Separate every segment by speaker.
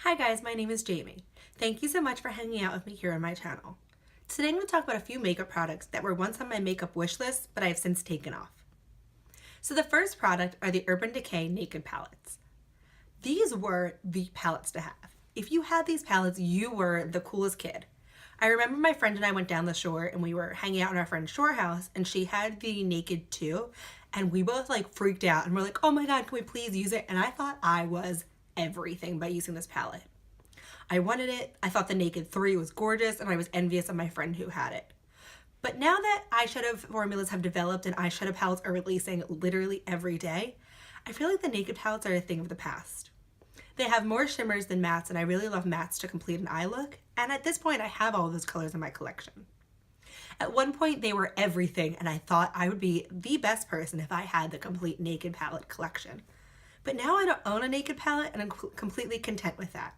Speaker 1: Hi guys, my name is Jamie. Thank you so much for hanging out with me here on my channel. Today I'm going to talk about a few makeup products that were once on my makeup wish list, but I have since taken off. So the first product are the Urban Decay Naked Palettes. These were the palettes to have. If you had these palettes, you were the coolest kid. I remember my friend and I went down the shore and we were hanging out in our friend's shore house and she had the Naked too, and we both freaked out and we're like, oh my god, can we please use it? And I thought I was everything by using this palette. I wanted it, I thought the Naked 3 was gorgeous, and I was envious of my friend who had it. But now that eyeshadow formulas have developed and eyeshadow palettes are releasing literally every day, I feel like the Naked palettes are a thing of the past. They have more shimmers than mattes, and I really love mattes to complete an eye look, and at this point I have all of those colors in my collection. At one point they were everything, and I thought I would be the best person if I had the complete Naked palette collection. But now I don't own a Naked palette and I'm completely content with that.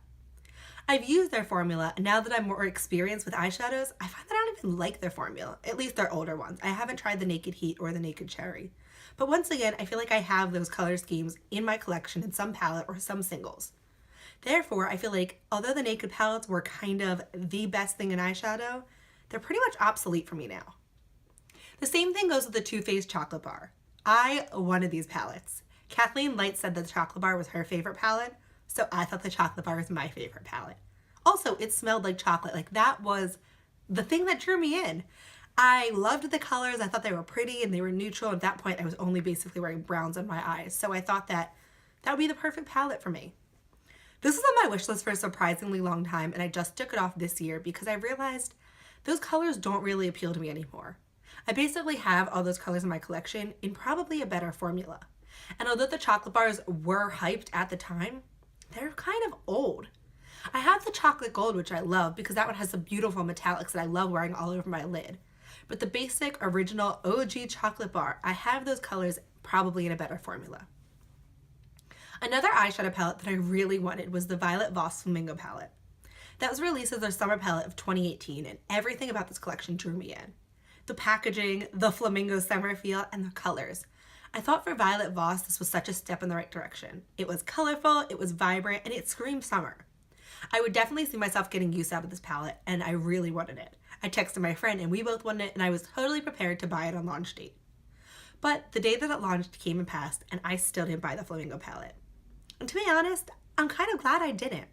Speaker 1: I've used their formula, and now that I'm more experienced with eyeshadows, I find that I don't even like their formula, at least their older ones. I haven't tried the Naked Heat or the Naked Cherry. But once again, I feel like I have those color schemes in my collection in some palette or some singles. Therefore, I feel like although the Naked palettes were kind of the best thing in eyeshadow, they're pretty much obsolete for me now. The same thing goes with the Too Faced Chocolate Bar. I wanted these palettes. Kathleen Light said the chocolate bar was her favorite palette, so I thought the chocolate bar was my favorite palette. Also, it smelled like chocolate. That was the thing that drew me in. I loved the colors. I thought they were pretty and they were neutral. At that point, I was only basically wearing browns on my eyes, so I thought that would be the perfect palette for me. This was on my wish list for a surprisingly long time, and I just took it off this year because I realized those colors don't really appeal to me anymore. I basically have all those colors in my collection in probably a better formula. And although the chocolate bars were hyped at the time, they're kind of old. I have the chocolate gold, which I love because that one has some beautiful metallics that I love wearing all over my lid. But the basic original OG chocolate bar, I have those colors probably in a better formula. Another eyeshadow palette that I really wanted was the Violet Voss Flamingo palette. That was released as their summer palette of 2018, and everything about this collection drew me in. The packaging, the flamingo summer feel, and the colors. I thought for Violet Voss this was such a step in the right direction. It was colorful, it was vibrant, and it screamed summer. I would definitely see myself getting use out of this palette, and I really wanted it. I texted my friend and we both wanted it, and I was totally prepared to buy it on launch date. But the day that it launched came and passed, and I still didn't buy the Flamingo palette. And to be honest, I'm kind of glad I didn't.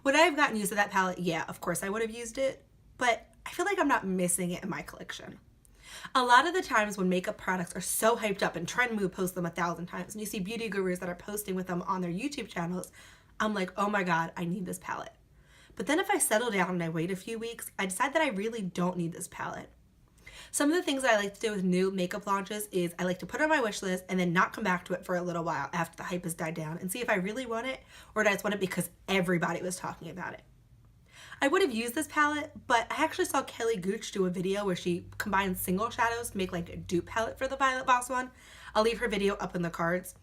Speaker 1: Would I have gotten used to that palette? Yeah, of course I would have used it, but I feel like I'm not missing it in my collection. A lot of the times when makeup products are so hyped up and Trend Move posts them 1,000 times and you see beauty gurus that are posting with them on their YouTube channels, I'm like, oh my god, I need this palette. But then if I settle down and I wait a few weeks, I decide that I really don't need this palette. Some of the things that I like to do with new makeup launches is I like to put it on my wish list and then not come back to it for a little while after the hype has died down and see if I really want it or did I just want it because everybody was talking about it. I would have used this palette, but I actually saw Kelly Gooch do a video where she combined single shadows to make a dupe palette for the Violet Voss one. I'll leave her video up in the cards.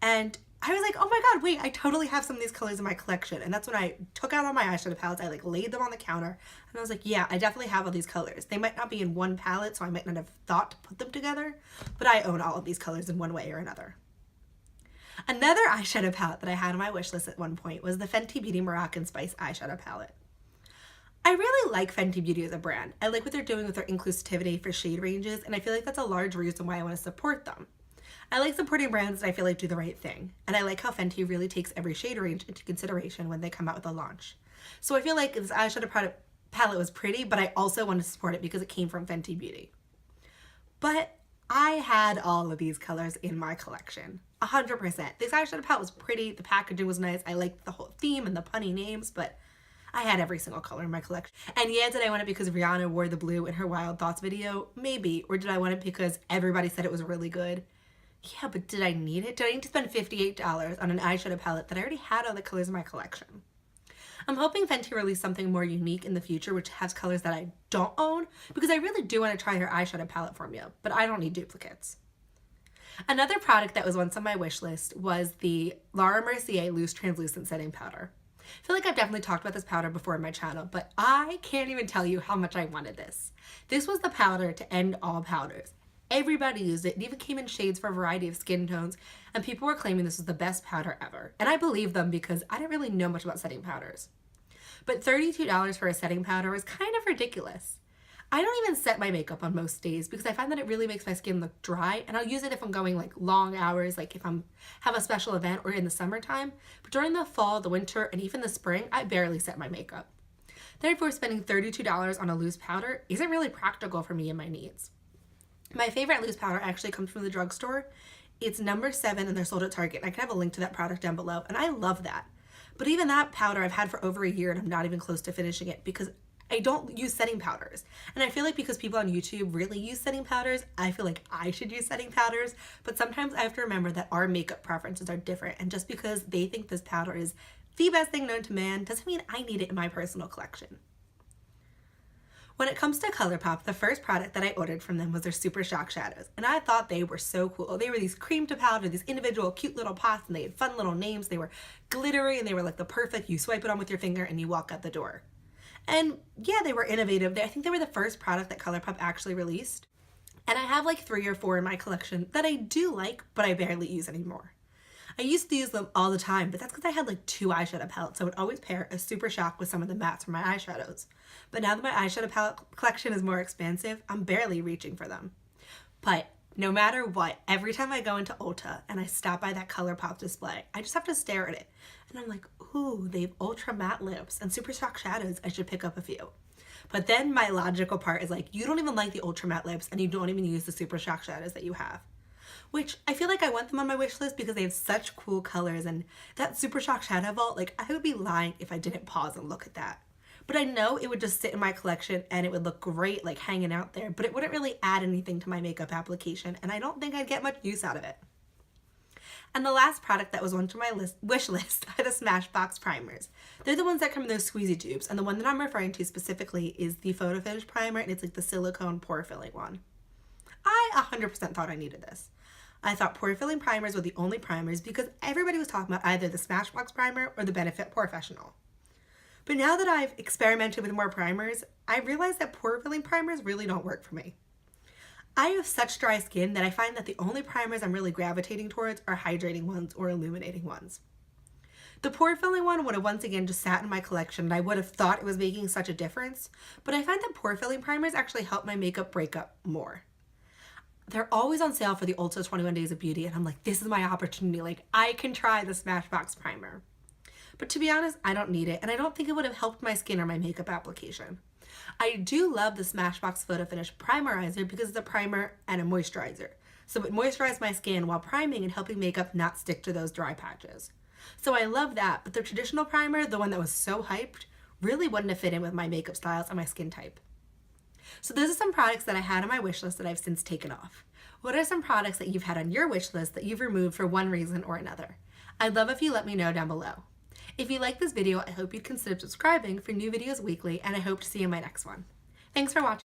Speaker 1: And I was like, oh my god, wait, I totally have some of these colors in my collection. And that's when I took out all my eyeshadow palettes, I laid them on the counter, and I was like, yeah, I definitely have all these colors. They might not be in one palette, so I might not have thought to put them together, but I own all of these colors in one way or another. Another eyeshadow palette that I had on my wish list at one point was the Fenty Beauty Moroccan Spice eyeshadow palette. I really like Fenty Beauty as a brand. I like what they're doing with their inclusivity for shade ranges, and I feel like that's a large reason why I want to support them. I like supporting brands that I feel like do the right thing, and I like how Fenty really takes every shade range into consideration when they come out with a launch. So I feel like this eyeshadow palette was pretty, but I also wanted to support it because it came from Fenty Beauty. But I had all of these colors in my collection, 100%. This eyeshadow palette was pretty, the packaging was nice, I liked the whole theme and the punny names, but I had every single color in my collection. And yeah, did I want it because Rihanna wore the blue in her Wild Thoughts video? Maybe. Or did I want it because everybody said it was really good? Yeah, but did I need it? Did I need to spend $58 on an eyeshadow palette that I already had all the colors in my collection? I'm hoping Fenty release something more unique in the future which has colors that I don't own because I really do want to try her eyeshadow palette formula, but I don't need duplicates. Another product that was once on my wish list was the Laura Mercier Loose Translucent Setting Powder. I feel like I've definitely talked about this powder before in my channel, but I can't even tell you how much I wanted this. This was the powder to end all powders. Everybody used it. It even came in shades for a variety of skin tones, and people were claiming this was the best powder ever. And I believe them because I didn't really know much about setting powders. But $32 for a setting powder was kind of ridiculous. I don't even set my makeup on most days because I find that it really makes my skin look dry, and I'll use it if I'm going like long hours, like if I'm have a special event or in the summertime. But during the fall, the winter, and even the spring, I barely set my makeup. Therefore, spending $32 on a loose powder isn't really practical for me and my needs. My favorite loose powder actually comes from the drugstore. It's No7 and they're sold at Target. I can have a link to that product down below, and I love that. But even that powder I've had for over a year and I'm not even close to finishing it because I don't use setting powders. And I feel like because people on YouTube really use setting powders, I feel like I should use setting powders. But sometimes I have to remember that our makeup preferences are different. And just because they think this powder is the best thing known to man doesn't mean I need it in my personal collection. When it comes to Colorpop, the first product that I ordered from them was their Super Shock Shadows. And I thought they were so cool. They were these cream to powder, these individual cute little pots, and they had fun little names. They were glittery and they were like the perfect, you swipe it on with your finger and you walk out the door. And yeah, they were innovative. I think they were the first product that Colorpop actually released. And I have like 3 or 4 in my collection that I do like, but I barely use anymore. I used to use them all the time, but that's because I had like 2 eyeshadow palettes. So I would always pair a Super Shock with some of the mattes for my eyeshadows. But now that my eyeshadow palette collection is more expansive, I'm barely reaching for them. But no matter what, every time I go into Ulta and I stop by that Colorpop display, I just have to stare at it. And I'm like, ooh, they have ultra matte lips and Super Shock shadows. I should pick up a few. But then my logical part is like, you don't even like the ultra matte lips and you don't even use the Super Shock shadows that you have. Which I feel like I want them on my wish list because they have such cool colors, and that Super Shock shadow vault, like I would be lying if I didn't pause and look at that. But I know it would just sit in my collection and it would look great like hanging out there, but it wouldn't really add anything to my makeup application, and I don't think I'd get much use out of it. And the last product that was on to my wish list are the Smashbox primers. They're the ones that come in those squeezy tubes, and the one that I'm referring to specifically is the Photo Finish primer, and it's like the silicone pore filling one. I 100% thought I needed this. I thought pore filling primers were the only primers because everybody was talking about either the Smashbox primer or the Benefit Porefessional. But now that I've experimented with more primers, I realized that pore filling primers really don't work for me. I have such dry skin that I find that the only primers I'm really gravitating towards are hydrating ones or illuminating ones. The pore filling one would have once again just sat in my collection and I would have thought it was making such a difference, but I find that pore filling primers actually help my makeup break up more. They're always on sale for the Ulta 21 Days of Beauty, and I'm like, this is my opportunity. Like, I can try the Smashbox primer. But to be honest, I don't need it, and I don't think it would have helped my skin or my makeup application. I do love the Smashbox Photo Finish Primerizer because it's a primer and a moisturizer. So it moisturizes my skin while priming and helping makeup not stick to those dry patches. So I love that, but the traditional primer, the one that was so hyped, really wouldn't have fit in with my makeup styles and my skin type. So those are some products that I had on my wish list that I've since taken off. What are some products that you've had on your wish list that you've removed for one reason or another? I'd love if you let me know down below. If you like this video, I hope you'd consider subscribing for new videos weekly, and I hope to see you in my next one. Thanks for watching.